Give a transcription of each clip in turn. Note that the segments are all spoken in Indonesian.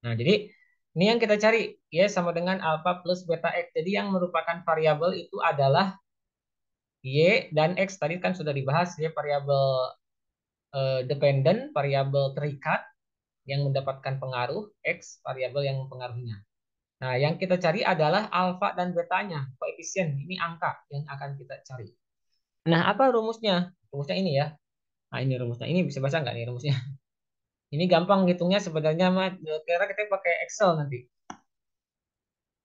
Nah, jadi ini yang kita cari, ya sama dengan alpha plus beta X. Jadi yang merupakan variabel itu adalah Y dan X. Tadi kan sudah dibahas ya, variabel dependent, variabel terikat yang mendapatkan pengaruh, X variabel yang mempengaruhinya. Nah, yang kita cari adalah alfa dan betanya, koefisien. Ini angka yang akan kita cari. Nah, apa rumusnya? Rumusnya ini ya. Nah, ini rumusnya. Ini bisa baca nggak nih rumusnya? Ini gampang ngitungnya sebenarnya mah. Kira kita pakai Excel nanti.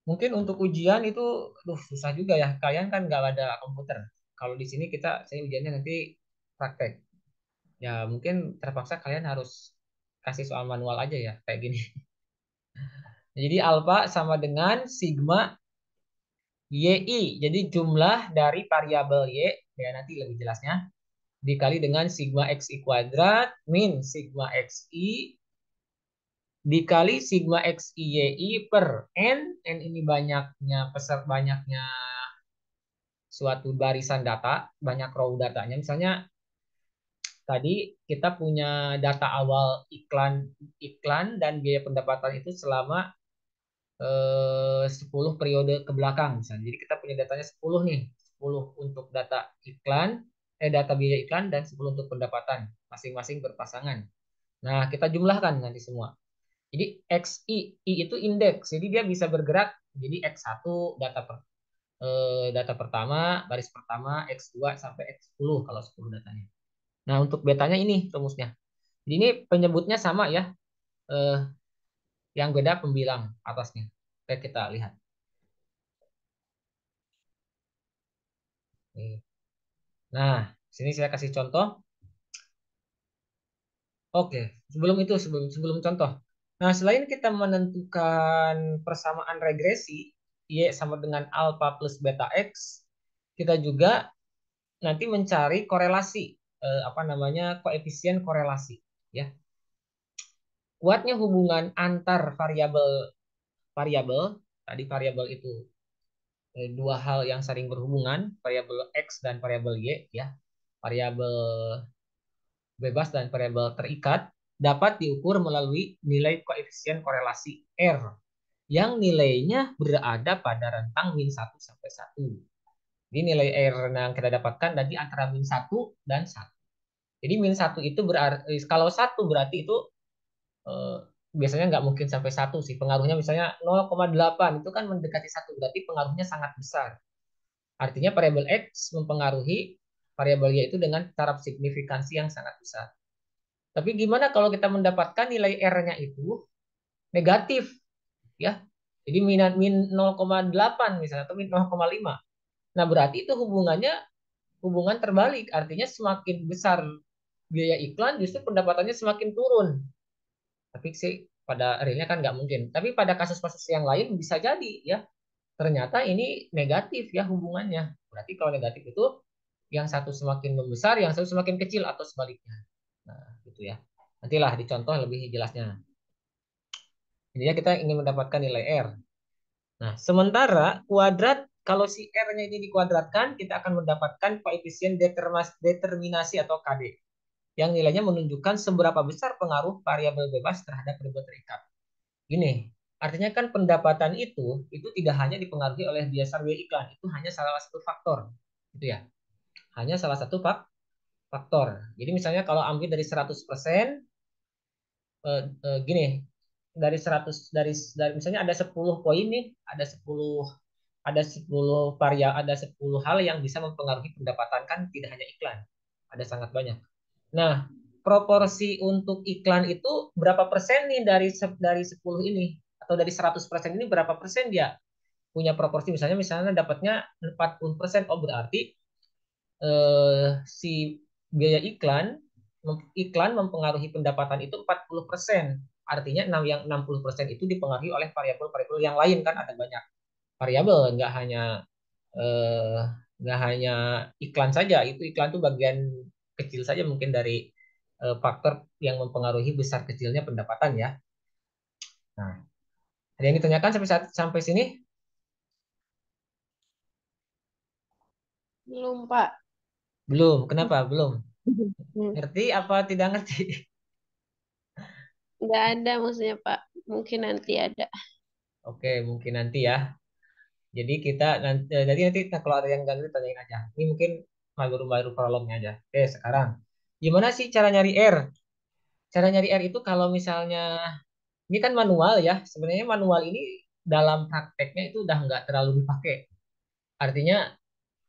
Mungkin untuk ujian itu, susah juga ya. Kalian kan nggak ada komputer. Kalau di sini saya ujiannya nanti praktek. Ya, mungkin terpaksa kalian harus kasih soal manual aja ya, kayak gini. Jadi alfa sama dengan sigma YI. Jadi jumlah dari variabel Y, ya nanti lebih jelasnya, dikali dengan sigma XI kuadrat min sigma XI dikali sigma XI YI per N. N ini banyaknya suatu barisan data, banyak row datanya. Misalnya tadi kita punya data awal iklan iklan dan biaya pendapatan itu selama 10 periode ke belakang misalnya. Jadi kita punya datanya 10 nih, 10 untuk data biaya iklan dan 10 untuk pendapatan, masing-masing berpasangan. Nah, kita jumlahkan nanti semua. Jadi I itu indeks. Jadi dia bisa bergerak. Jadi X1 data pertama, baris pertama, X2 sampai X10 kalau 10 datanya. Nah, untuk betanya ini rumusnya. Jadi ini penyebutnya sama ya, eh, yang beda pembilang atasnya. Oke, kita lihat. Nih. Nah, sini saya kasih contoh. Oke, sebelum sebelum contoh. Nah, selain kita menentukan persamaan regresi Y sama dengan alpha plus beta X, kita juga nanti mencari korelasi, apa namanya, koefisien korelasi, ya. Kuatnya hubungan antar variabel variabel tadi variabel itu dua hal yang saling berhubungan, variabel X dan variabel Y, ya. Variabel bebas dan variabel terikat dapat diukur melalui nilai koefisien korelasi R yang nilainya berada pada rentang min 1 sampai 1. Jadi nilai R yang kita dapatkan tadi antara min 1 dan 1. Jadi min 1 itu berarti, kalau 1 berarti itu eh, biasanya nggak mungkin sampai 1 sih. Pengaruhnya misalnya 0,8 itu kan mendekati 1, berarti pengaruhnya sangat besar. Artinya variabel X mempengaruhi variabel Y itu dengan taraf signifikansi yang sangat besar. Tapi gimana kalau kita mendapatkan nilai R-nya itu negatif, ya? Jadi min 0,8 misalnya atau min 0,5. Nah, berarti itu hubungan terbalik. Artinya semakin besar biaya iklan justru pendapatannya semakin turun. Tapi sih pada realnya kan nggak mungkin. Tapi pada kasus-kasus yang lain bisa jadi ya. Ternyata ini negatif ya hubungannya. Berarti kalau negatif itu yang satu semakin membesar, yang satu semakin kecil atau sebaliknya. Nah, gitu ya. Nantilah dicontoh lebih jelasnya. Intinya kita ingin mendapatkan nilai R. Nah, sementara kuadrat, kalau si R-nya ini dikuadratkan, kita akan mendapatkan koefisien determinasi atau KD, yang nilainya menunjukkan seberapa besar pengaruh variabel bebas terhadap variabel terikat. Gini, artinya kan pendapatan itu tidak hanya dipengaruhi oleh biasa biaya iklan, itu hanya salah satu faktor. Gitu ya. Hanya salah satu faktor. Jadi misalnya kalau ambil dari 100%, gini, dari misalnya ada 10 poin nih, ada 10 hal yang bisa mempengaruhi pendapatan, kan tidak hanya iklan. Ada sangat banyak. Nah, proporsi untuk iklan itu berapa persen nih dari 10 ini, atau dari 100% ini berapa persen dia punya proporsi, misalnya dapatnya 40%. Oh, berarti si biaya iklan mempengaruhi pendapatan itu 40%. Artinya yang 60% itu dipengaruhi oleh variabel-variabel yang lain, kan ada banyak variabel, eh, nggak hanya iklan saja. Itu iklan tuh bagian kecil saja mungkin dari faktor yang mempengaruhi besar kecilnya pendapatan ya. Nah, ada yang ditanyakan sampai sini? Belum, Pak. Belum. Kenapa? Belum. Hmm. Ngerti apa tidak ngerti? Nggak ada maksudnya, Pak. mungkin nanti ada. Oke, mungkin nanti ya. Jadi kita nanti, nanti kalau ada yang ganggu tanyain aja. Ini mungkin baru prolognya aja. Oke, sekarang gimana sih cara nyari R? Cara nyari R itu kalau misalnya ini kan manual ya. Sebenarnya manual ini dalam prakteknya itu udah nggak terlalu dipakai. Artinya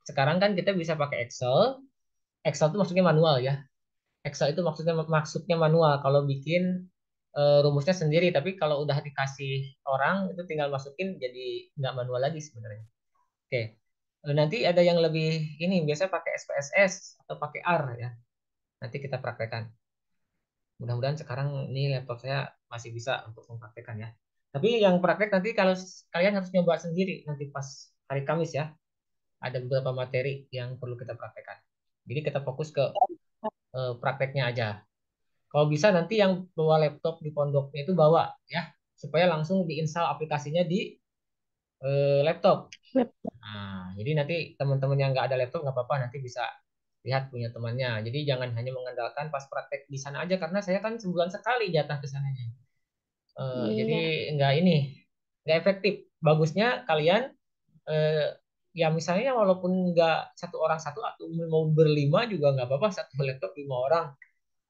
sekarang kan kita bisa pakai Excel. Excel itu maksudnya manual ya. Excel itu maksudnya manual. Kalau bikin rumusnya sendiri, tapi kalau udah dikasih orang itu tinggal masukin jadi nggak manual lagi sebenarnya. Oke. Nanti ada yang lebih ini biasa pakai SPSS atau pakai R ya. Nanti kita praktekkan. Mudah-mudahan sekarang ini laptop saya masih bisa untuk mempraktekkan ya. Tapi yang praktek nanti kalau kalian harus nyoba sendiri nanti pas hari Kamis ya. Ada beberapa materi yang perlu kita praktekkan. Jadi kita fokus ke prakteknya aja. Kalau bisa nanti yang bawa laptop di pondoknya itu bawa ya, supaya langsung diinstal aplikasinya di laptop. Web. Nah, jadi nanti teman-teman yang nggak ada laptop nggak apa-apa, nanti bisa lihat punya temannya. Jadi jangan hanya mengandalkan pas praktek di sana aja karena saya kan sebulan sekali jatah ke sananya. Jadi Iya. nggak ini, nggak efektif. Bagusnya kalian eh, ya misalnya walaupun nggak satu orang satu atau mau berlima juga nggak apa-apa, satu laptop 5 orang.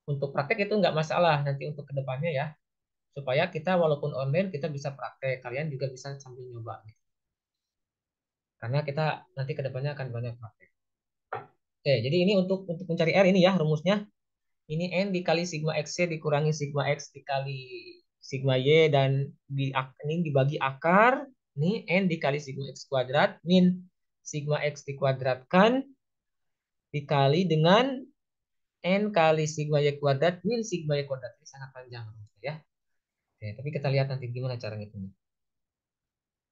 Untuk praktek itu nggak masalah nanti untuk kedepannya ya, supaya kita walaupun online kita bisa praktek, kalian juga bisa sambil nyoba karena kita nanti kedepannya akan banyak praktek. Oke, jadi ini untuk mencari R ini ya rumusnya. Ini N dikali sigma X Y dikurangi sigma X dikali sigma Y dan ini dibagi akar. Ini N dikali sigma X kuadrat min sigma X dikuadratkan dikali dengan N kali sigma Y kuadrat min sigma Y kuadrat. Ini sangat panjang ya. Oke, tapi kita lihat nanti gimana cara ngitungnya.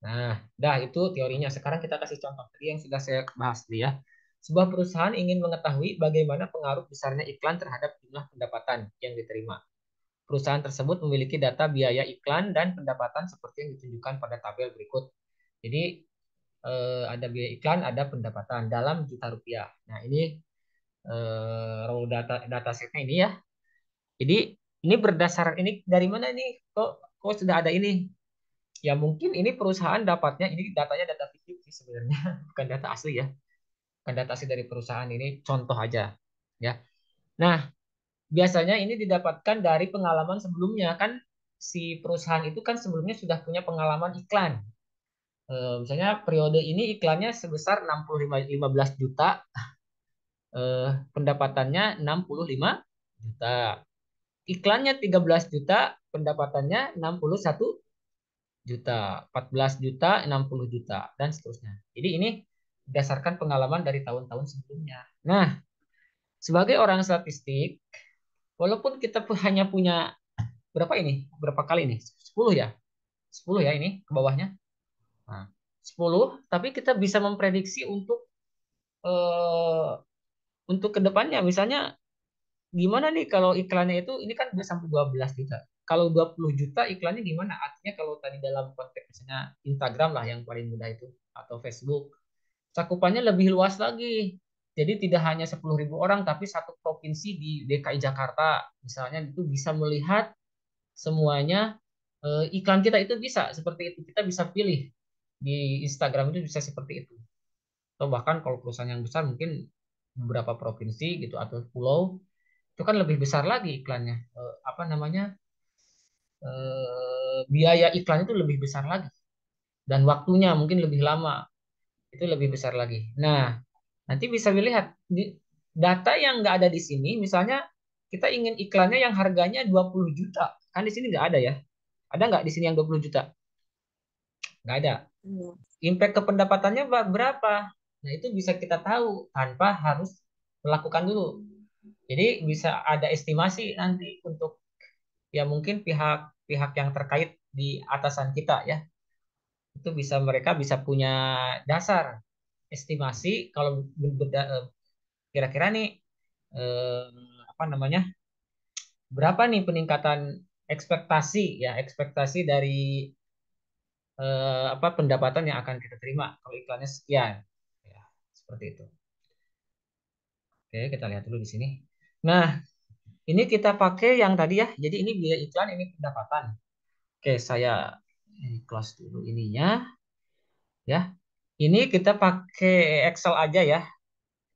Nah, dah itu teorinya. Sekarang kita kasih contoh tadi yang sudah saya bahas tadi ya. Sebuah perusahaan ingin mengetahui bagaimana pengaruh besarnya iklan terhadap jumlah pendapatan yang diterima. Perusahaan tersebut memiliki data biaya iklan dan pendapatan seperti yang ditunjukkan pada tabel berikut. Jadi ada biaya iklan, ada pendapatan dalam juta rupiah. Nah, ini raw data setnya ini ya. Jadi ini berdasar ini dari mana nih? Kok sudah ada ini? Ya mungkin ini perusahaan dapatnya ini datanya data fiktif sih sebenarnya, bukan data asli ya. Bukan data asli dari perusahaan ini contoh aja ya. Nah, biasanya ini didapatkan dari pengalaman sebelumnya kan si perusahaan itu kan sebelumnya sudah punya pengalaman iklan. Misalnya periode ini iklannya sebesar 15 juta, pendapatannya 65 juta. Iklannya 13 juta, pendapatannya 61 juta, 14 juta, 60 juta, dan seterusnya. Jadi ini berdasarkan pengalaman dari tahun-tahun sebelumnya. Nah, sebagai orang statistik, walaupun kita hanya punya berapa ini? Berapa kali ini? 10 ya? 10 ya ini ke bawahnya. Nah, 10, tapi kita bisa memprediksi eh, untuk kedepannya. Misalnya gimana nih kalau iklannya itu ini kan bisa sampai 12 juta. Kalau 20 juta iklannya gimana? Artinya kalau tadi dalam konteks misalnya Instagram lah yang paling mudah itu atau Facebook, cakupannya lebih luas lagi. Jadi tidak hanya 10.000 orang tapi satu provinsi di DKI Jakarta misalnya itu bisa melihat semuanya, iklan kita itu bisa seperti itu. Kita bisa pilih di Instagram itu bisa seperti itu. Atau bahkan kalau perusahaan yang besar mungkin beberapa provinsi gitu atau pulau itu kan lebih besar lagi iklannya. Apa namanya? Biaya iklan itu lebih besar lagi dan waktunya mungkin lebih lama, itu lebih besar lagi. Nah, nanti bisa dilihat di data yang nggak ada di sini, misalnya kita ingin iklannya yang harganya 20 juta, kan di sini nggak ada ya. Ada nggak di sini yang 20 juta? Nggak ada. Hmm. Impact ke pendapatannya berapa? Nah, itu bisa kita tahu tanpa harus melakukan dulu. Jadi bisa ada estimasi nanti untuk ya mungkin pihak-pihak yang terkait di atasan kita ya. Itu bisa mereka bisa punya dasar estimasi kalau kira-kira nih eh, apa namanya? Berapa nih peningkatan ekspektasi ya, ekspektasi dari apa pendapatan yang akan kita terima kalau iklannya sekian. Ya, seperti itu. Oke, kita lihat dulu di sini. Nah, ini kita pakai yang tadi ya. Jadi ini biaya iklan, ini pendapatan. Oke, saya close dulu ininya ya. Ini kita pakai Excel aja ya.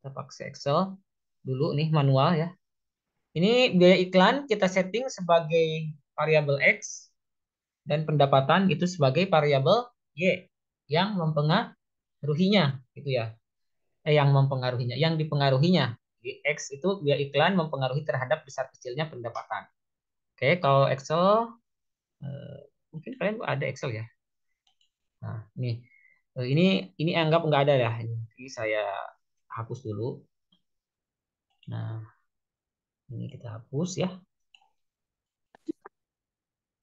Kita pakai Excel dulu nih manual ya. Ini biaya iklan kita setting sebagai variabel X dan pendapatan itu sebagai variabel Y yang mempengaruhinya gitu ya. Yang mempengaruhinya, yang dipengaruhinya. Di X itu biaya iklan mempengaruhi terhadap besar kecilnya pendapatan. Oke, kalau Excel eh, mungkin kalian ada Excel ya. Nah, ini anggap nggak ada ya. Ini saya hapus dulu. Nah, ini kita hapus ya.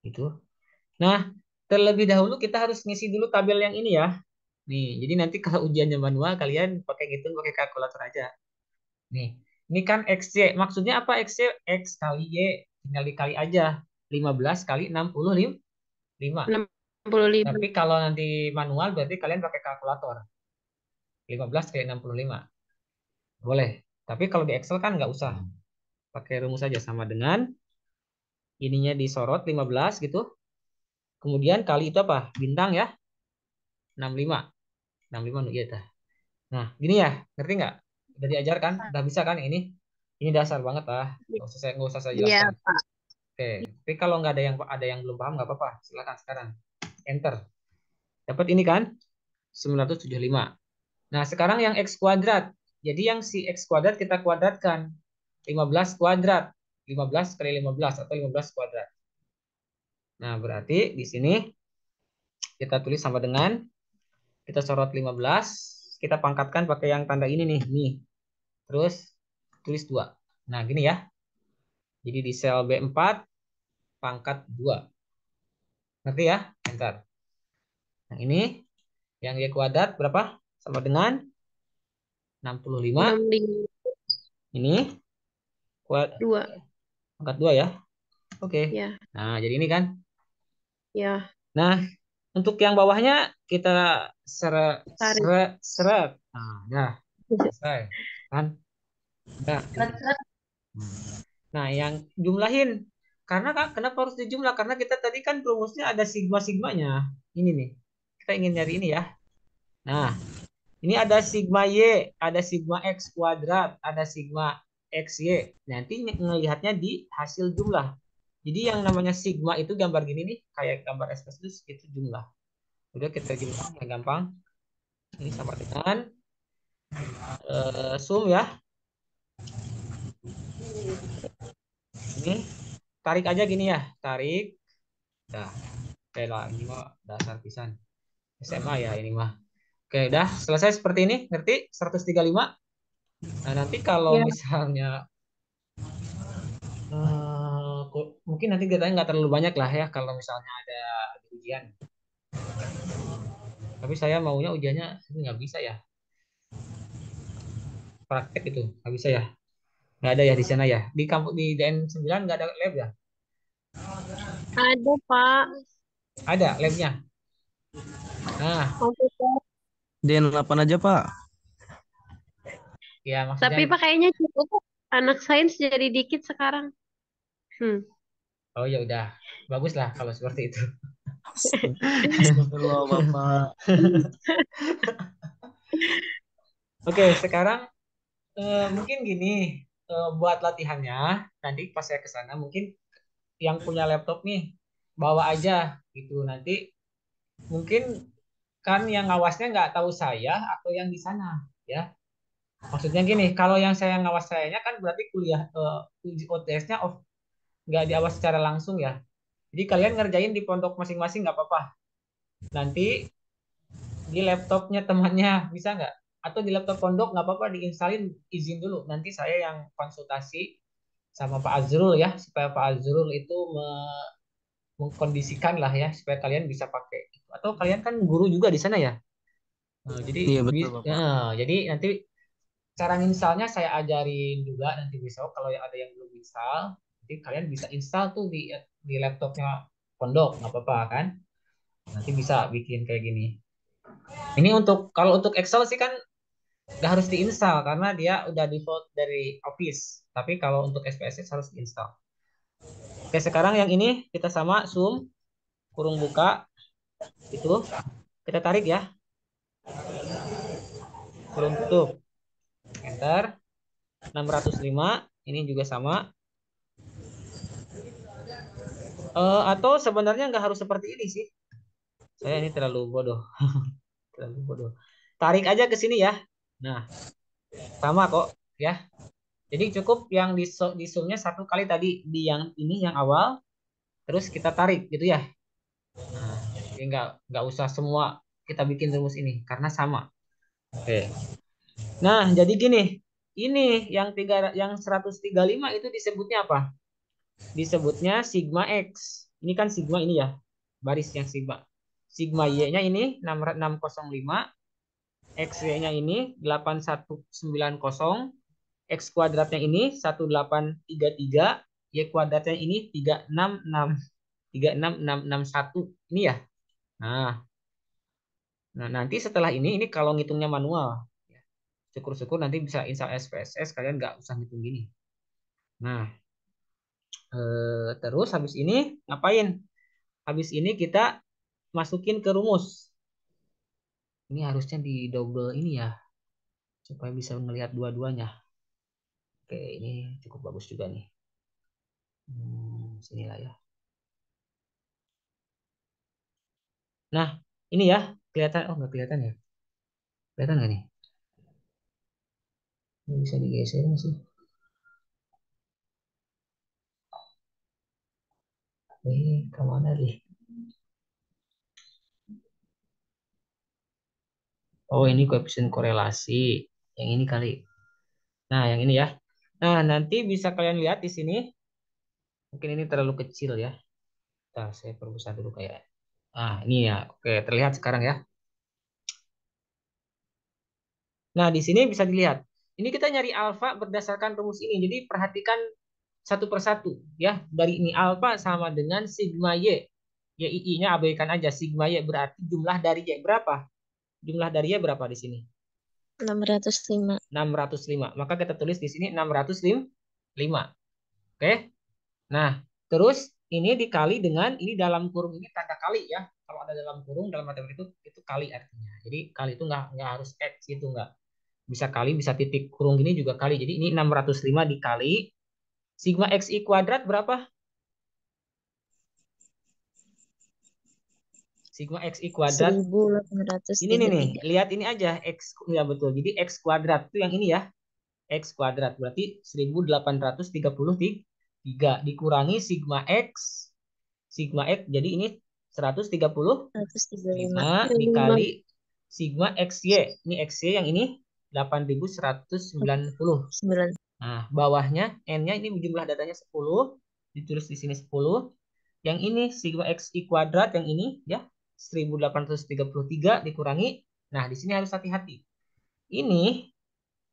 Itu. Nah, terlebih dahulu kita harus ngisi dulu tabel yang ini ya. Nih, jadi nanti kalau ujiannya manual kalian pakai gitu, pakai kalkulator aja. Nih, ini kan XY. Maksudnya apa XY? X kali Y. Tinggal dikali aja. 15 kali 65. 65. Tapi kalau nanti manual berarti kalian pakai kalkulator. 15 kali 65. Boleh. Tapi kalau di Excel kan nggak usah. Pakai rumus saja sama dengan ininya disorot 15 gitu. Kemudian kali itu apa? Bintang ya. 65. 65 iya dah. Nah, gini ya. Ngerti nggak? Udah diajarkan? Udah bisa kan ini? Ini dasar banget lah. Nggak usah saya Iya, jelaskan. Pak. Oke. Tapi kalau nggak ada yang belum paham nggak apa-apa. Silakan sekarang. Enter. Dapat ini kan? 975. Nah, sekarang yang X kuadrat. Jadi yang si X kuadrat kita kuadratkan. 15 kuadrat. 15 kali 15 atau 15 kuadrat. Nah, berarti di sini kita tulis sama dengan kita sorot 15, kita pangkatkan pakai yang tanda ini nih, nih. Terus tulis 2. Nah, gini ya. Jadi di sel B4 pangkat 2. Ngerti ya? Enter. Nah, ini yang Y kuadrat berapa? Sama dengan 65. 65. Ini pangkat 2 ya. Oke. Ya, Nah, jadi ini kan. ya. Nah, untuk yang bawahnya kita seret Tarik. seret seret. Nah, ya, selesai. Kan? Nah, ini. Nah, yang jumlahin. Karena Kak, kenapa harus dijumlah? Karena kita tadi kan rumusnya ada sigma-sigmanya. Ini nih. Kita ingin nyari ini ya. Nah, ini ada sigma Y, ada sigma X kuadrat, ada sigma XY. Nanti ngelihatnya di hasil jumlah. Jadi yang namanya sigma itu gambar gini nih, kayak gambar ekspresi itu jumlah. Udah kita jumlah yang gampang. Ini sama dengan sum ya. Ini tarik aja gini ya, tarik. Dah, oke lah ini mah dasar pisan. SMA ya ini mah. Oke, udah selesai seperti ini, ngerti? 135. Nah, nanti kalau Ya, misalnya mungkin nanti datanya nggak terlalu banyak lah ya kalau misalnya ada ujian. Tapi saya maunya ujiannya ini nggak bisa ya. Praktek itu nggak bisa ya. Nggak ada ya di sana ya. Di kampus di DN9 nggak ada lab ya? ada, Pak. Ada labnya. Nah, Komputer. D8 aja, Pak. ya maksudnya Tapi Pak kayaknya cukup. Anak sains jadi dikit sekarang. Hmm. oh ya udah. Bagus lah kalau seperti itu. Astagfirullah, Bapak. Oke, sekarang mungkin gini buat latihannya nanti pas saya ke sana mungkin yang punya laptop nih bawa aja gitu nanti mungkin kan yang ngawasnya nggak tahu saya atau yang di sana ya maksudnya gini kalau yang saya ngawas sayanya kan berarti kuliah uji OTS-nya off nggak diawas secara langsung ya jadi kalian ngerjain di pondok masing-masing nggak apa-apa nanti di laptopnya temannya bisa nggak atau di laptop pondok nggak apa-apa diinstalin izin dulu nanti saya yang konsultasi sama Pak Azrul ya supaya Pak Azrul itu mengkondisikan lah ya supaya kalian bisa pakai atau kalian kan guru juga di sana ya. Jadi Iya, betul, Bapak. jadi nanti cara instalnya saya ajarin juga nanti besok kalau ada yang belum install nanti kalian bisa install tuh di laptopnya pondok nggak apa-apa kan nanti bisa bikin kayak gini ini untuk kalau untuk Excel sih kan nggak harus diinstal karena dia udah default dari Office tapi kalau untuk SPSS harus diinstal. Oke sekarang yang ini kita sama zoom kurung buka itu kita tarik ya, kurung tutup, enter. 605 ini juga sama. Atau sebenarnya nggak harus seperti ini sih. Saya ini terlalu bodoh. Terlalu bodoh. Tarik aja ke sini ya. Nah, sama kok ya. Jadi cukup yang di zoomnya satu kali tadi di yang ini yang awal, terus kita tarik gitu ya. Nah, jadi nggak usah semua kita bikin rumus ini karena sama. Oke. Nah, jadi gini. Ini yang 135 itu disebutnya apa? Disebutnya sigma X. Ini kan sigma ini ya. Baris yang sigma. Sigma Y-nya ini 605, XY-nya ini 8190, X kuadratnya ini 1833, Y kuadratnya ini 36661. Ini ya. Nah, nanti setelah ini kalau ngitungnya manual. Syukur-syukur nanti bisa install SPSS, kalian nggak usah ngitung gini. Nah, terus habis ini ngapain? Habis ini kita masukin ke rumus. Ini harusnya di double ini ya, supaya bisa melihat dua-duanya. Oke, ini cukup bagus juga nih. Sinilah ya. Nah, ini ya, kelihatan. Oh, nggak kelihatan ya? Kelihatan nggak nih? Ini bisa digeser nggak sih? Kemana nih? Oh, ini koefisien korelasi. Yang ini kali. Nah, yang ini ya. Nah, nanti bisa kalian lihat di sini. Mungkin ini terlalu kecil ya. Nah, saya perbesar dulu kayak. Ah, ini ya. Oke, terlihat sekarang ya. Nah, di sini bisa dilihat. Ini kita nyari alfa berdasarkan rumus ini. Jadi perhatikan satu persatu ya. Dari ini alfa sama dengan sigma Y. Ya I-nya abaikan aja. Sigma Y berarti jumlah dari Y berapa? Jumlah dari Y berapa di sini? 605. 605. Maka kita tulis di sini 605. Oke. Nah, terus ini dikali dengan ini dalam kurung ini tanda kali ya. Kalau ada dalam kurung dalam matematika itu kali artinya. Jadi kali itu nggak harus X itu nggak. Bisa kali, bisa titik kurung gini juga kali. Jadi ini 605 dikali sigma XI kuadrat berapa? Sigma XI kuadrat. Ini nih, 1833. lihat ini aja X ya betul. Jadi X kuadrat itu yang ini ya. X kuadrat berarti 1833 dikurangi sigma X. Sigma X jadi ini 135. 135 dikali sigma XY. Ini XY yang ini 8190. 9. Nah, bawahnya N-nya ini jumlah datanya 10, ditulis di sini 10. Yang ini sigma XI kuadrat yang ini ya 1833 dikurangi. Nah, di sini harus hati-hati. Ini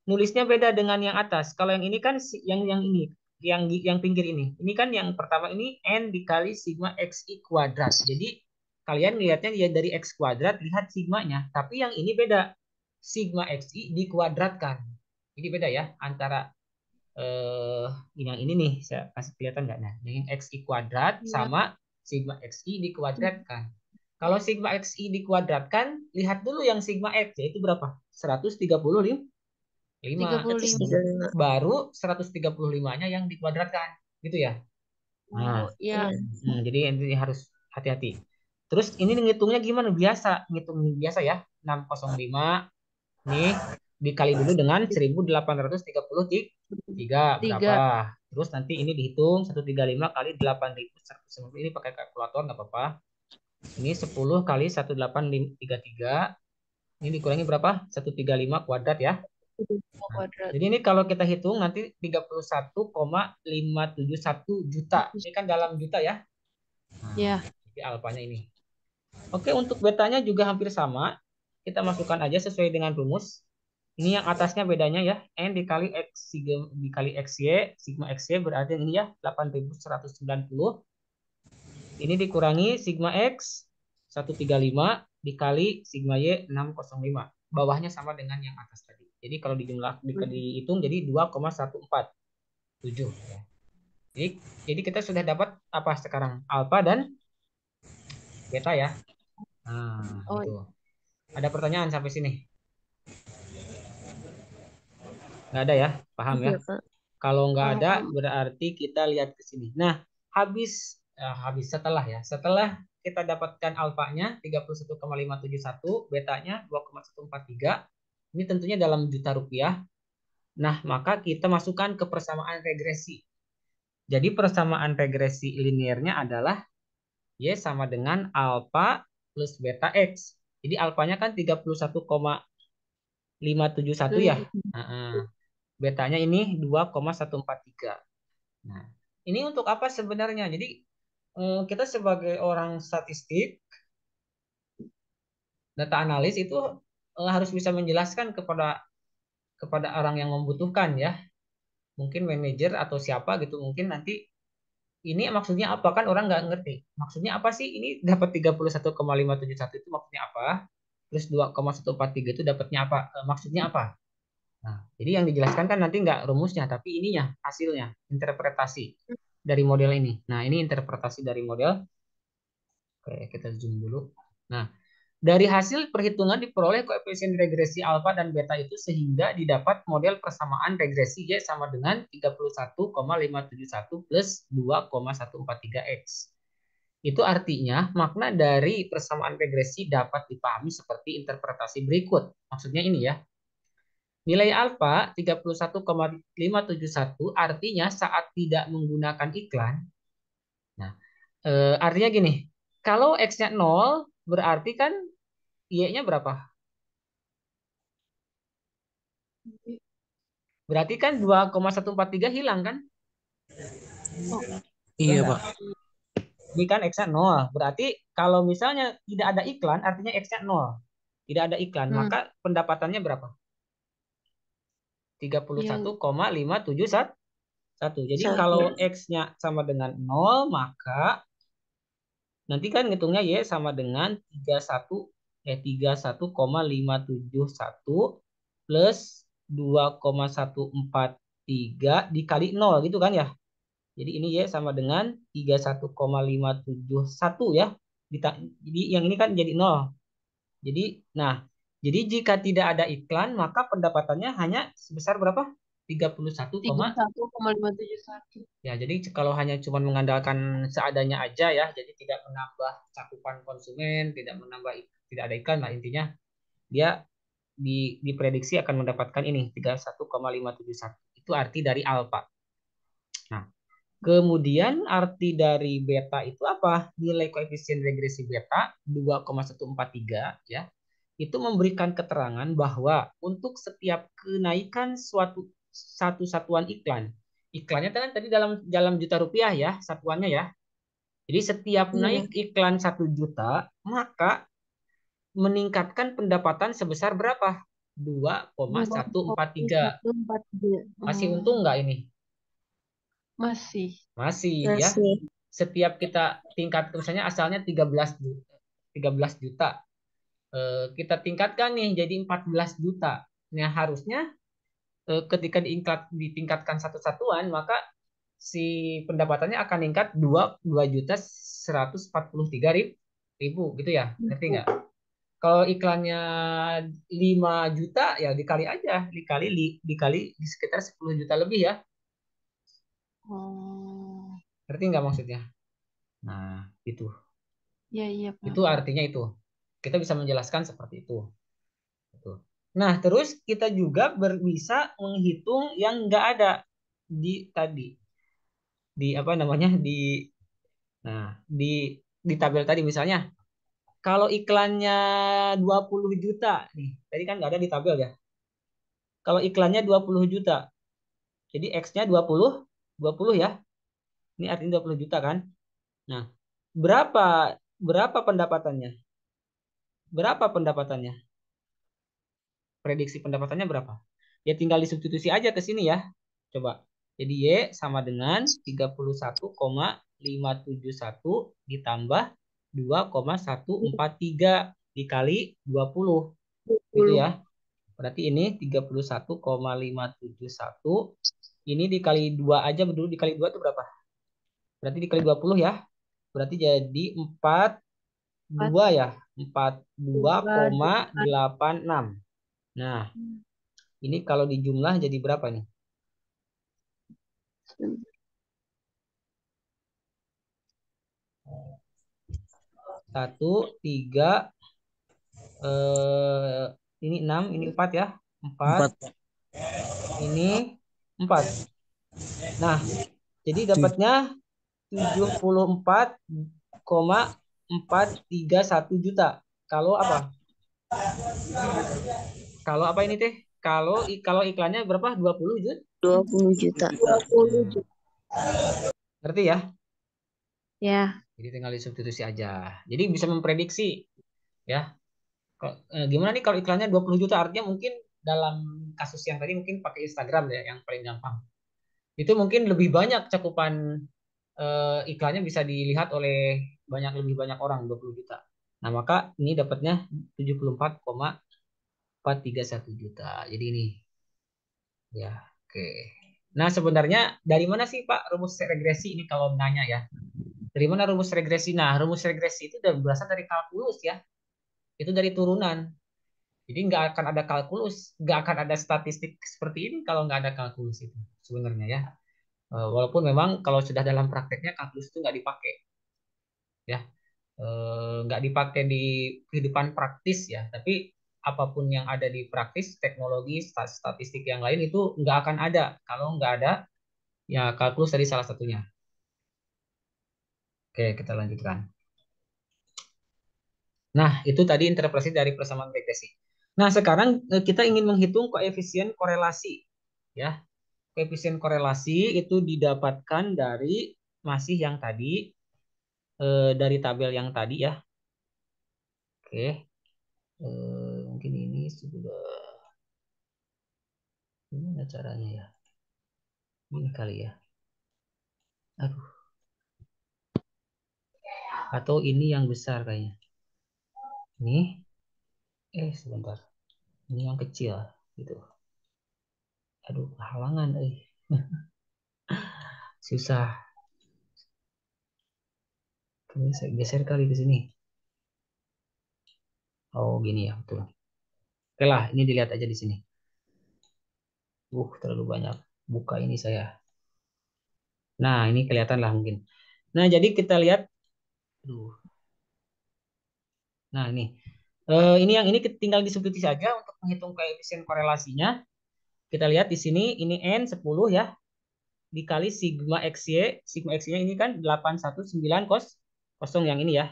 nulisnya beda dengan yang atas. Kalau yang ini kan yang ini, yang pinggir ini. Ini kan yang pertama ini N dikali sigma XI kuadrat. Jadi kalian lihatnya ya dari X kuadrat, lihat sigmanya. Tapi yang ini beda. Sigma XI dikuadratkan. Jadi beda ya antara eh yang ini nih saya kasih kelihatan nggak, nah yang xi kuadrat Ya. sama sigma xi dikuadratkan. Kalau sigma xi dikuadratkan, lihat dulu yang sigma x yaitu berapa? 135. 135. Baru 135-nya yang dikuadratkan gitu ya. Nah, Oh, ya. jadi ini harus hati-hati. Terus ini ngitungnya gimana? Biasa, ngitung biasa ya. 605 nih dikali dulu dengan 1833 berapa? 3. Terus nanti ini dihitung 135 kali 8190, ini pakai kalkulator nggak apa-apa. Ini 10 kali 1833, ini dikurangi berapa? 135 kuadrat ya. Nah, Kuadrat. jadi ini kalau kita hitung nanti 31,571 juta. Ini kan dalam juta ya. Nah, Ya. jadi alfanya ini. Oke, untuk betanya juga hampir sama. Kita masukkan aja sesuai dengan rumus. Ini yang atasnya bedanya ya. N dikali X dikali XY. Sigma XY berarti yang ini ya 8190. Ini dikurangi sigma X 135 dikali sigma Y 605. Bawahnya sama dengan yang atas tadi. Jadi kalau dijumlah dihitung jadi 2,147 ya. Jadi kita sudah dapat apa sekarang? Alfa dan beta ya. Nah, Oh, gitu. Ada pertanyaan sampai sini? Nggak ada ya? Paham ya? iya Kak. Kalau nggak ada, Paham. berarti kita lihat ke sini. Nah, habis setelah ya, setelah kita dapatkan alfanya 31,571, betanya 2,143. Ini tentunya dalam juta rupiah. Nah, maka kita masukkan ke persamaan regresi. Jadi persamaan regresi linearnya adalah Y sama dengan alfa plus beta X. Jadi alfanya kan 31,571 ya. Nah, betanya ini 2,143. Nah, ini untuk apa sebenarnya? Jadi kita sebagai orang statistik, data analis itu harus bisa menjelaskan kepada kepada orang yang membutuhkan ya. Mungkin manajer atau siapa gitu, mungkin nanti ini maksudnya apa kan orang nggak ngerti. Maksudnya apa sih ini dapat 31,571 itu maksudnya apa? Terus 2,143 itu dapatnya apa? Maksudnya apa? Nah, jadi yang dijelaskan kan nanti nggak rumusnya, tapi ininya, hasilnya, interpretasi dari model ini. Nah, ini interpretasi dari model. Oke, kita zoom dulu. Nah, dari hasil perhitungan diperoleh koefisien regresi alfa dan beta itu sehingga didapat model persamaan regresi Y sama dengan 31,571 plus 2,143 X. Itu artinya makna dari persamaan regresi dapat dipahami seperti interpretasi berikut. Maksudnya ini ya. Nilai alfa 31,571 artinya saat tidak menggunakan iklan. Nah, artinya gini, kalau X-nya 0 berarti kan Y-nya berapa? Berarti kan 2,143 hilang kan? Oh, Ya Iya, enggak? Pak. Ini kan X-nya 0. Berarti kalau misalnya tidak ada iklan artinya X-nya 0. Tidak ada iklan, hmm. maka pendapatannya berapa? Yang 31,571. Jadi satu. kalau X-nya sama dengan 0, maka nanti kan ngitungnya Y sama dengan 31,571 plus 2,143 dikali 0 gitu kan ya. Jadi ini Y sama dengan 31,571 ya. Jadi yang ini kan jadi 0. Jadi nah, jadi jika tidak ada iklan maka pendapatannya hanya sebesar berapa? 31, 31,571. ya, jadi kalau hanya cuma mengandalkan seadanya aja ya, jadi tidak menambah cakupan konsumen, tidak ada iklan lah intinya, dia diprediksi akan mendapatkan ini 31,571. Itu arti dari alfa. Nah, kemudian arti dari beta itu apa? Nilai koefisien regresi beta 2,143 ya. Itu memberikan keterangan bahwa untuk setiap kenaikan satu satuan iklan, iklannya kan tadi dalam dalam juta rupiah ya satuannya ya. Jadi setiap Iya. naik iklan 1 juta, maka meningkatkan pendapatan sebesar berapa? Dua koma Dua satu empat koma tiga. satu empat tiga. Masih untung nggak ini? Masih. Masih ya. Masih. Setiap kita tingkat misalnya asalnya 13 juta, kita tingkatkan nih jadi 14 juta. Nah, harusnya ketika ditingkatkan satu satuan, maka si pendapatannya akan meningkat dua juta 143.000 gitu ya. Ngerti nggak? Kalau iklannya 5 juta ya dikali aja, dikali di sekitar 10 juta lebih ya. Oh, Ngerti nggak maksudnya? Nah, itu. iya iya Itu paham. artinya itu. Kita bisa menjelaskan seperti itu. Gitu. Nah, terus kita juga bisa menghitung yang nggak ada tadi di apa namanya di tabel tadi misalnya kalau iklannya 20 juta nih tadi kan nggak ada di tabel ya, kalau iklannya 20 juta jadi X-nya 20 ya, ini artinya 20 juta kan. Nah, berapa berapa pendapatannya, prediksi pendapatannya berapa? Ya tinggal disubstitusi aja ke sini ya. Coba. Jadi Y sama dengan 31,571 ditambah 2,143 dikali 20. Gitu 20. ya. Berarti ini 31,571. Ini dikali 2 aja, dulu dikali 2 itu berapa? Berarti dikali 20 ya. Berarti jadi empat 2 ya. 2,8. 42,86. Nah, ini kalau dijumlah jadi berapa nih? 1, 3, ini 6, ini 4 ya. 4, 4. ini 4. Nah, jadi dapatnya 74,431 juta. Kalau apa? Kalau apa ini teh? Kalau iklannya berapa? 20 juta. 20 juta. 20 juta. Ngerti ya? Ya, Jadi tinggal disubstitusi aja. Jadi bisa memprediksi ya. Gimana nih kalau iklannya 20 juta, artinya mungkin dalam kasus yang tadi mungkin pakai Instagram ya yang paling gampang. Itu mungkin lebih banyak cakupan iklannya bisa dilihat oleh lebih banyak orang 20 juta. Nah, maka ini dapatnya 74,431 juta. Jadi ini ya, oke. Nah, sebenarnya dari mana sih Pak rumus regresi ini kalau nanya ya? Dari mana rumus regresi? Nah, rumus regresi itu udah berasal dari kalkulus ya. Itu dari turunan. Jadi nggak akan ada kalkulus, nggak akan ada statistik seperti ini kalau nggak ada kalkulus itu sebenarnya ya. Walaupun memang kalau sudah dalam prakteknya kalkulus itu nggak dipakai ya. Nggak dipakai di kehidupan praktis ya. Tapi apapun yang ada di praktis, teknologi, statistik yang lain itu nggak akan ada kalau nggak ada ya kalkulus tadi salah satunya. Oke, kita lanjutkan. Nah, itu tadi interpretasi dari persamaan regresi. Nah, sekarang kita ingin menghitung koefisien korelasi ya. Koefisien korelasi itu didapatkan dari masih yang tadi dari tabel yang tadi ya. Oke, mungkin ini sudah gimana caranya ya? Ini kali ya. Aduh, atau ini yang besar kayaknya. Ini, sebentar. Ini yang kecil gitu. Aduh, halangan, susah. Ini saya geser kali ke sini. Oh, gini ya, betul. Oke lah, ini dilihat aja di sini. Terlalu banyak. Buka ini saya. Nah, ini kelihatan lah mungkin. Nah, jadi kita lihat. Aduh. Nah, ini yang ini tinggal disubstitusi saja untuk menghitung koefisien korelasinya. Kita lihat di sini, ini N 10 ya, dikali sigma XY. Sigma XY-nya ini kan 819 cos kosong yang ini ya.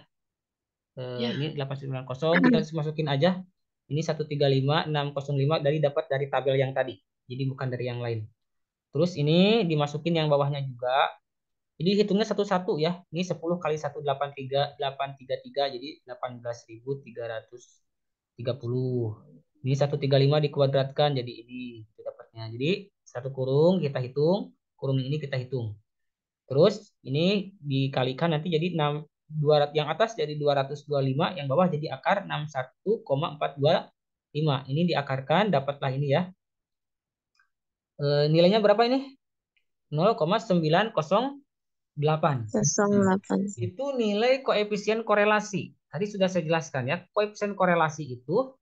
ya. Ini 890, kita masukin aja. Ini 135,605 dapat dari tabel yang tadi. Jadi bukan dari yang lain. Terus ini dimasukin yang bawahnya juga. Jadi hitungnya satu-satu ya. Ini 10 kali 183,833 jadi 18.330. Ini 135 dikuadratkan jadi ini itu dapatnya. Jadi satu kurung kita hitung, kurung ini kita hitung. Terus ini dikalikan nanti jadi 6 200, yang atas jadi 225, yang bawah jadi akar 61,425. Ini diakarkan dapatlah ini ya. Nilainya berapa ini? 0,908. 08. Itu nilai koefisien korelasi. Tadi sudah saya jelaskan ya. Koefisien korelasi itu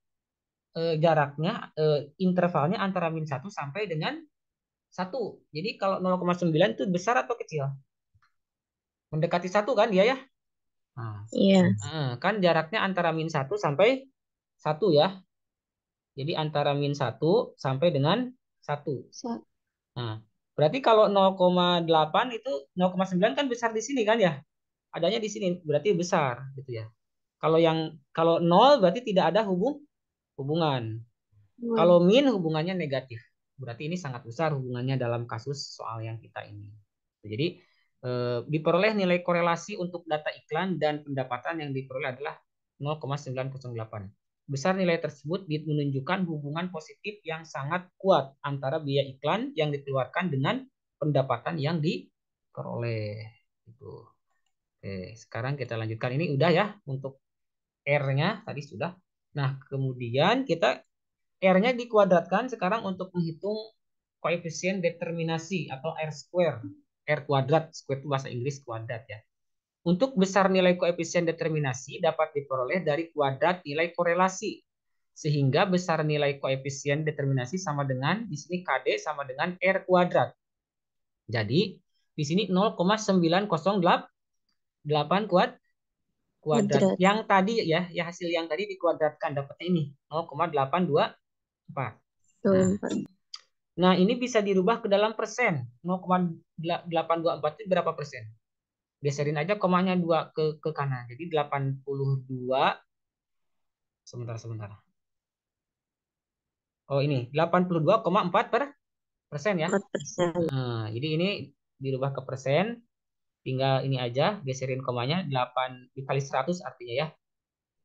jaraknya, intervalnya antara min 1 sampai dengan 1. Jadi kalau 0,9 itu besar atau kecil? Mendekati 1 kan dia ya? Nah, Iya. kan jaraknya antara min 1 sampai 1 ya. Jadi antara min 1 sampai dengan 1. Nah, berarti kalau 0,8 itu 0,9 kan besar di sini kan ya? Adanya di sini berarti besar gitu ya. Kalau 0 berarti tidak ada hubungan. Kalau min hubungannya negatif. Berarti ini sangat besar hubungannya dalam kasus soal yang kita ini. Jadi diperoleh nilai korelasi untuk data iklan dan pendapatan yang diperoleh adalah 0,908. Besar nilai tersebut menunjukkan hubungan positif yang sangat kuat antara biaya iklan yang dikeluarkan dengan pendapatan yang diperoleh. Gitu. Oke, sekarang kita lanjutkan. Ini udah ya untuk R-nya tadi sudah. Nah, kemudian kita R-nya dikuadratkan sekarang untuk menghitung koefisien determinasi atau R square. R kuadrat, square itu bahasa Inggris kuadrat ya. Untuk besar nilai koefisien determinasi dapat diperoleh dari kuadrat nilai korelasi. Sehingga besar nilai koefisien determinasi sama dengan, di sini KD sama dengan R kuadrat. Jadi, di sini 0,9088 kuadrat. Kuadrat. Yang tadi ya hasil yang tadi dikuadratkan dapatnya ini 0,824. Nah, ini bisa dirubah ke dalam persen. 0,824 itu berapa persen? Geserin aja komanya 2 ke kanan. Jadi 82 sebentar. Oh, ini 82,4% ya. 4%. Nah, jadi ini dirubah ke persen. Tinggal ini aja geserin komanya 8 dikali 100 artinya ya.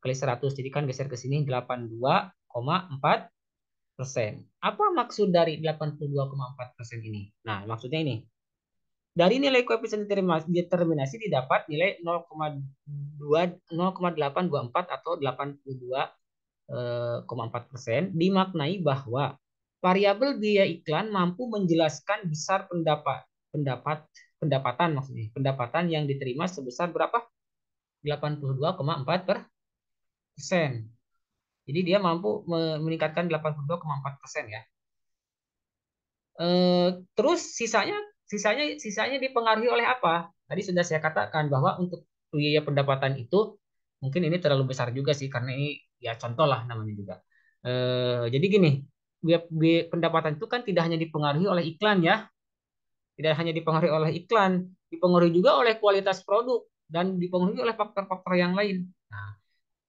Kali 100. Jadi kan geser ke sini 82,4%. Apa maksud dari 82,4% ini? Nah, maksudnya ini. Dari nilai koefisien determinasi didapat nilai 0,824 atau 82,4%, dimaknai bahwa variabel biaya iklan mampu menjelaskan besar pendapatan maksudnya. Pendapatan yang diterima sebesar berapa? 82,4%. Jadi dia mampu meningkatkan 82,4% ya. Terus sisanya dipengaruhi oleh apa? Tadi sudah saya katakan bahwa untuk biaya pendapatan itu mungkin ini terlalu besar juga sih karena ini ya contoh lah namanya juga. Jadi gini, biaya pendapatan itu kan tidak hanya dipengaruhi oleh iklan ya, tidak hanya dipengaruhi oleh iklan, dipengaruhi juga oleh kualitas produk dan dipengaruhi oleh faktor-faktor yang lain. Nah,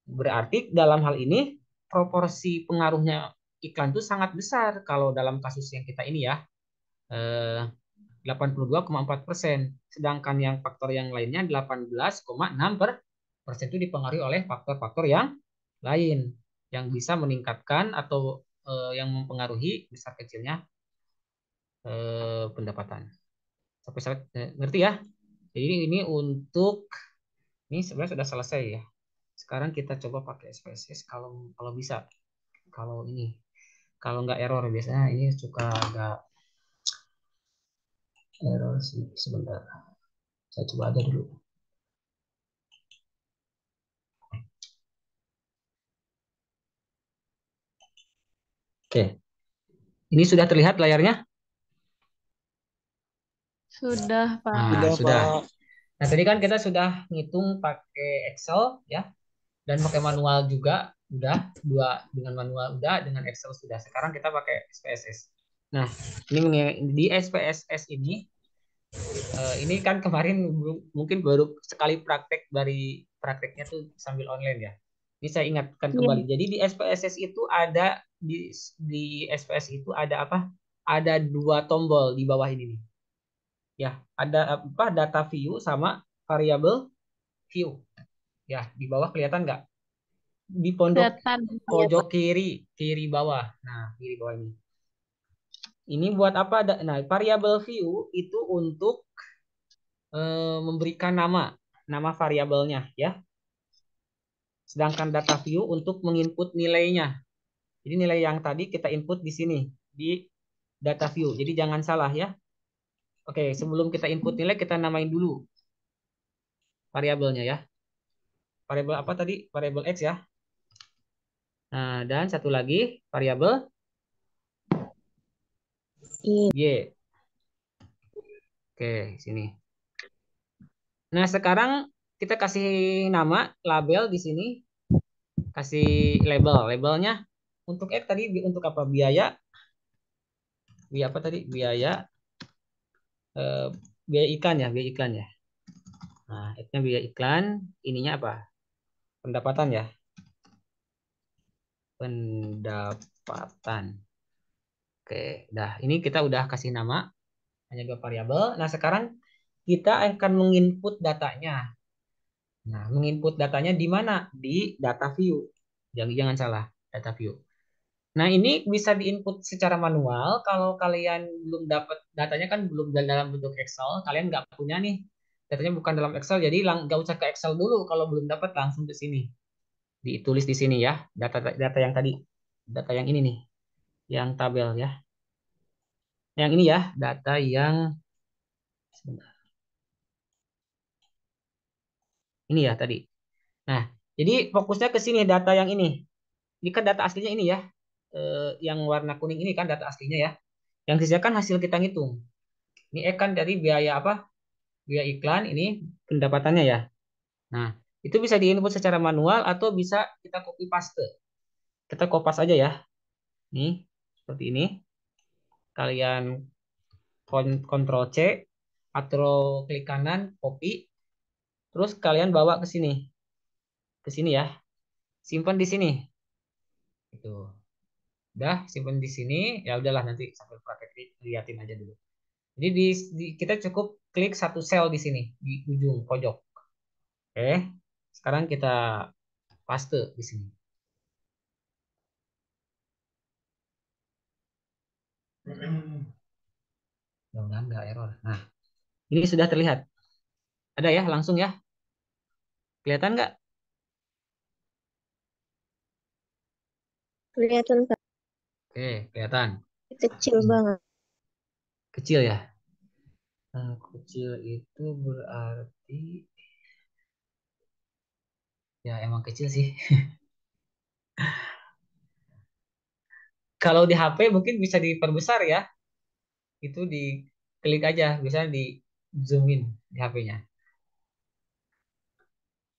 berarti dalam hal ini proporsi pengaruhnya iklan itu sangat besar kalau dalam kasus yang kita ini ya. 82,4%. Sedangkan yang faktor yang lainnya 18,6% itu dipengaruhi oleh faktor-faktor yang lain yang bisa meningkatkan atau yang mempengaruhi besar kecilnya pendapatan. Sampai ngerti ya? Jadi ini untuk ini sebenarnya sudah selesai ya. Sekarang kita coba pakai SPSS kalau kalau bisa. Kalau ini kalau nggak error biasanya ini suka agak error sih sebentar. Saya coba aja dulu. Oke. Ini sudah terlihat layarnya? Sudah, Pak. Nah, sudah. Pak. Nah, tadi kan kita sudah ngitung pakai Excel ya dan pakai manual juga udah dua dengan manual udah dengan Excel sudah. Sekarang kita pakai SPSS. Nah, ini di SPSS ini kan kemarin mungkin baru sekali praktek dari prakteknya tuh sambil online ya. Ini saya ingatkan Iya. kembali. Jadi di SPSS itu ada di SPS itu ada apa? Ada dua tombol di bawah ini nih. Ya, ada apa? Data view sama variable view. Ya, di bawah kelihatan nggak? Di pondok Kelihatan. Iya, pojok Pak. kiri bawah. Nah, kiri bawah ini. Ini buat apa? Nah, variable view itu untuk memberikan nama variabelnya ya. Sedangkan data view untuk menginput nilainya. Jadi nilai yang tadi kita input di sini di data view. Jadi jangan salah ya. Oke, sebelum kita input nilai kita namain dulu variabelnya ya. Variabel apa tadi? Variabel X ya. Nah, dan satu lagi variabel Y. Oke, sini. Nah, sekarang kita kasih nama, label di sini. Kasih label. Labelnya untuk X tadi untuk apa? Biaya. Biaya apa tadi? Eh, biaya iklan ya, biaya iklan ya. Nah, X-nya biaya iklan, ininya apa? Pendapatan ya. Pendapatan. Oke, dah. Ini kita udah kasih nama, hanya dua variabel. Nah, sekarang kita akan menginput datanya. Nah, menginput datanya di mana? Di data view. Jangan salah, data view. Nah, ini bisa diinput secara manual. Kalau kalian belum dapat datanya kan belum dalam bentuk Excel, kalian nggak punya nih. Datanya bukan dalam Excel, jadi nggak usah ke Excel dulu. Kalau belum dapat langsung ke sini. Ditulis di sini ya, data yang tadi. Data yang ini nih, yang tabel ya. Yang ini ya, data yang sebentar. Ini ya tadi. Nah, jadi fokusnya ke sini data yang ini. Ini kan data aslinya ini ya. Yang warna kuning ini kan data aslinya ya. Yang sisa kan hasil kita ngitung. Ini kan dari biaya apa? Biaya iklan ini pendapatannya ya. Nah, itu bisa diinput secara manual atau bisa kita copy paste. Kita kopas aja ya. Nih, seperti ini. Kalian Ctrl C atau klik kanan, copy, terus kalian bawa ke sini. Ke sini ya. Simpan di sini. Itu. Udah, simpan di sini. Ya udahlah nanti sambil praktek liatin aja dulu. Jadi kita cukup klik satu sel di sini di ujung pojok. Oke. Sekarang kita paste di sini. Mudah-mudahan nggak error. Nah, ini sudah terlihat. Ada ya, langsung ya. Kelihatan nggak? Kelihatan Kak. Oke, kelihatan. Kecil banget. Kecil ya. Nah, kecil itu berarti ya emang kecil sih. Kalau di HP mungkin bisa diperbesar ya. Itu diklik aja, bisa di zoom in di HP-nya.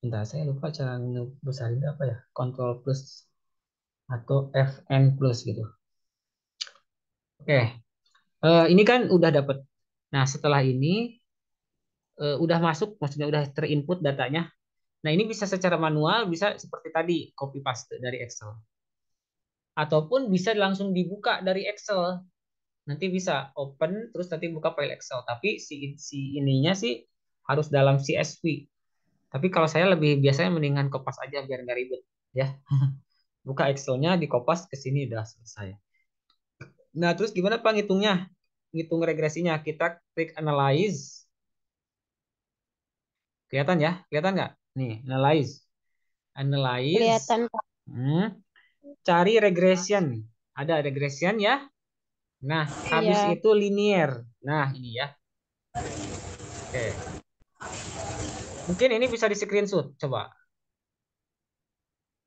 Bentar, saya lupa cara ngebesarin apa ya. Control plus atau Fn plus gitu. Oke, ini kan udah dapet. Nah, setelah ini udah masuk, maksudnya udah terinput datanya. Nah, ini bisa secara manual, bisa seperti tadi, copy paste dari Excel. Ataupun bisa langsung dibuka dari Excel. Nanti bisa open, terus nanti buka file Excel. Tapi si ininya sih harus dalam CSV. Tapi kalau saya lebih biasanya mendingan kopas aja biar nggak ribet. Ya, buka Excelnya, dikopas ke sini udah selesai. Nah, terus gimana Pak ngitungnya? Ngitung regresinya. Kita klik analyze. Kelihatan ya? Kelihatan nggak? Nih, analyze. Analyze. Kelihatan Kak. Hmm, cari regression. Ada regression ya. Nah, habis Iya. itu linear. Nah, ini ya. Oke. Mungkin ini bisa di screenshot. Coba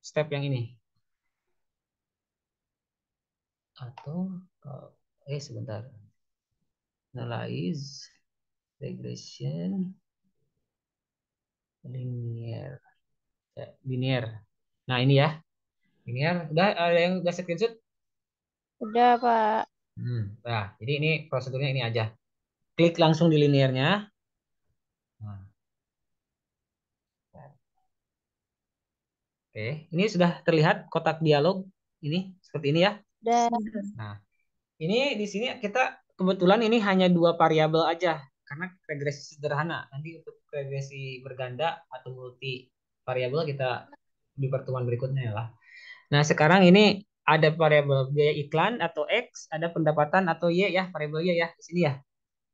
step yang ini. Atau sebentar. Analyze regression linear. Linear. Nah, ini ya. Linear. Udah ada yang udah screenshot? Udah Pak. Nah, jadi ini prosedurnya ini aja. Klik langsung di linearnya. Nah, oke, ini sudah terlihat kotak dialog ini seperti ini ya. Udah. Nah, ini di sini kita kebetulan ini hanya dua variabel aja karena regresi sederhana. Nanti untuk regresi berganda atau multi variabel kita di pertemuan berikutnya ya lah. Nah, sekarang ini ada variabel biaya iklan atau X, ada pendapatan atau Y ya, variabel Y ya di sini ya.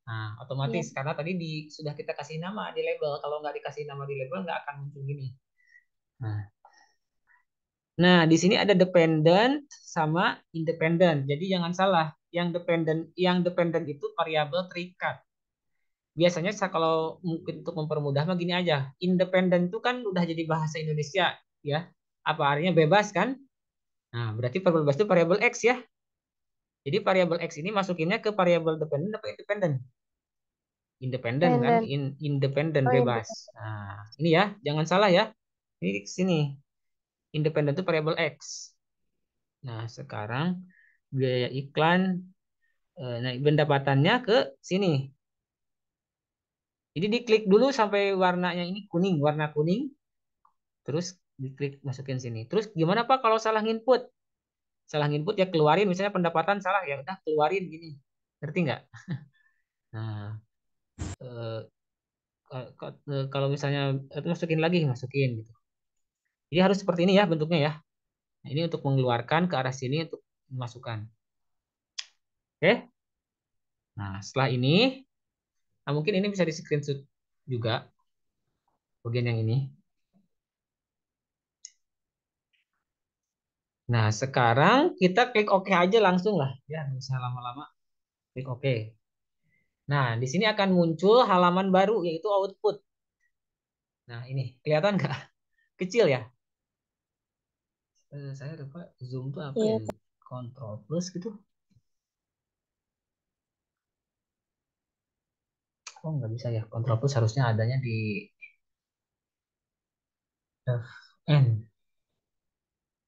Nah, Iya. otomatis karena tadi sudah kita kasih nama di label. Kalau nggak dikasih nama di label nggak akan muncul gini. Nah, di sini ada dependent sama independent. Jadi jangan salah, yang dependent itu variabel terikat. Biasanya kalau mungkin untuk mempermudah mah gini aja. Independent itu kan udah jadi bahasa Indonesia ya. Apa artinya bebas kan? Nah, berarti variabel bebas itu variabel X ya. Jadi variabel X ini masukinnya ke variabel dependent apa independent? Independent kan? Pendant. Independent Oh iya. bebas. Nah, ini ya, jangan salah ya. Ini di sini. Independent itu variabel X. Nah, sekarang biaya iklan, nah pendapatannya ke sini. Jadi diklik dulu sampai warnanya ini kuning, warna kuning, terus diklik masukin sini. Terus gimana Pak kalau salah input? Salah input ya keluarin, misalnya pendapatan salah ya udah keluarin gini. Ngerti nggak? Nah, eh, kalau misalnya itu masukin lagi, masukin gitu. Jadi harus seperti ini ya bentuknya ya. Nah, ini untuk mengeluarkan ke arah sini untuk memasukkan. Oke? Nah, setelah ini, nah mungkin ini bisa di screenshot juga bagian yang ini. Nah, sekarang kita klik OK aja langsung lah. Ya, nggak usah lama-lama. Klik OK. Nah, di sini akan muncul halaman baru yaitu output. Nah, ini kelihatan nggak? Kecil ya? Saya lupa zoom tuh apa ya? Iya, Control plus gitu. Oh, nggak bisa ya. Control plus harusnya adanya di Fn.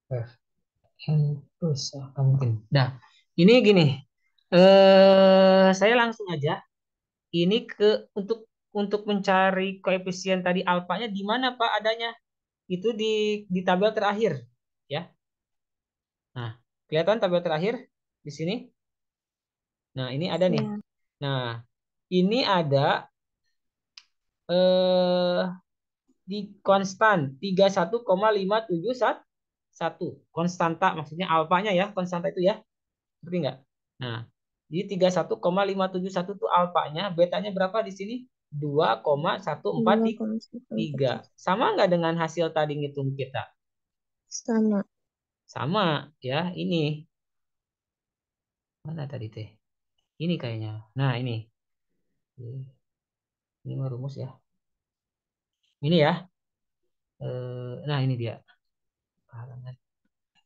Fn plus. Ah, mungkin. Nah, ini gini. Saya langsung aja. Ini untuk mencari koefisien tadi alfanya di mana Pak adanya? Itu di tabel terakhir, ya. Nah, kelihatan tabel terakhir di sini. Nah, ini ada nih. iya. Nah, ini ada eh di konstan 31,571. Konstanta maksudnya alfanya ya, konstanta itu ya. Ngerti nggak? Nah, di 31,571 itu alfanya, betanya berapa di sini? 2,1433. 2,143. Sama nggak dengan hasil tadi ngitung kita? Sama. Sama ya, ini. Mana tadi teh? Ini kayaknya. Nah, ini. Ini mah rumus ya. Ini ya. Nah, ini dia.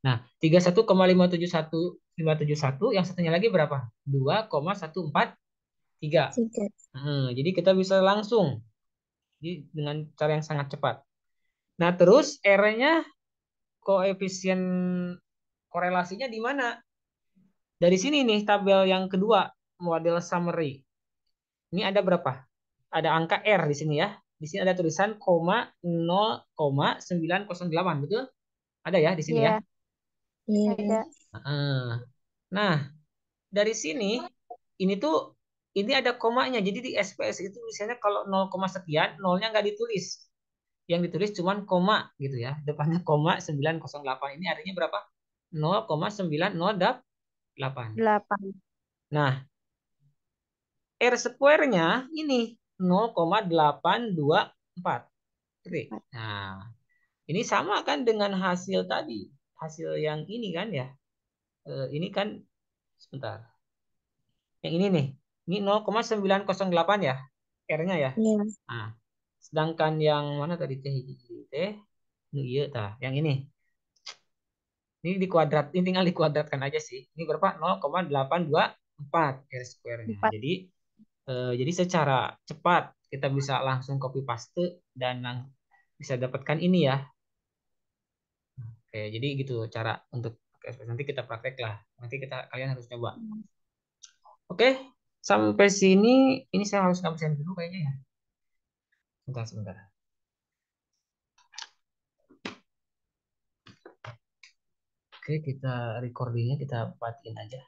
Nah, 31,571 yang satunya lagi berapa? 2,143. 3. Jadi kita bisa langsung dengan cara yang sangat cepat. Nah, terus R-nya koefisien korelasinya di mana? Dari sini nih tabel yang kedua, model summary. Ini ada berapa? Ada angka R di sini ya. Di sini ada tulisan 0,908, betul? Ada ya di sini ya. Iya, Iya. ada. Nah, dari sini ini tuh ini ada komanya. Jadi di SPS itu misalnya kalau 0, sekian, nolnya nggak ditulis. Yang ditulis cuma koma gitu ya. Depannya koma 908. Ini artinya berapa? 0,908. 8. Nah, R square-nya ini 0,824. Oke. Nah, ini sama kan dengan hasil tadi. Hasil yang ini kan ya. Ini kan sebentar. Yang ini nih. Ini 0,908 ya. R-nya ya. Iya. Nah, sedangkan yang mana tadi teh teh? Iya tah. Yang ini. Ini di kuadrat, ini tinggal dikuadratkan aja sih. Ini berapa? 0,824 R square-nya. 4. Jadi secara cepat kita bisa langsung copy paste dan bisa dapatkan ini ya. Oke, jadi gitu cara untuk nanti kita praktek lah. Nanti kalian harus coba. Oke, sampai sini ini saya harus ngabisin dulu kayaknya ya. Sebentar, sebentar. Oke, kita recordingnya kita matiin aja.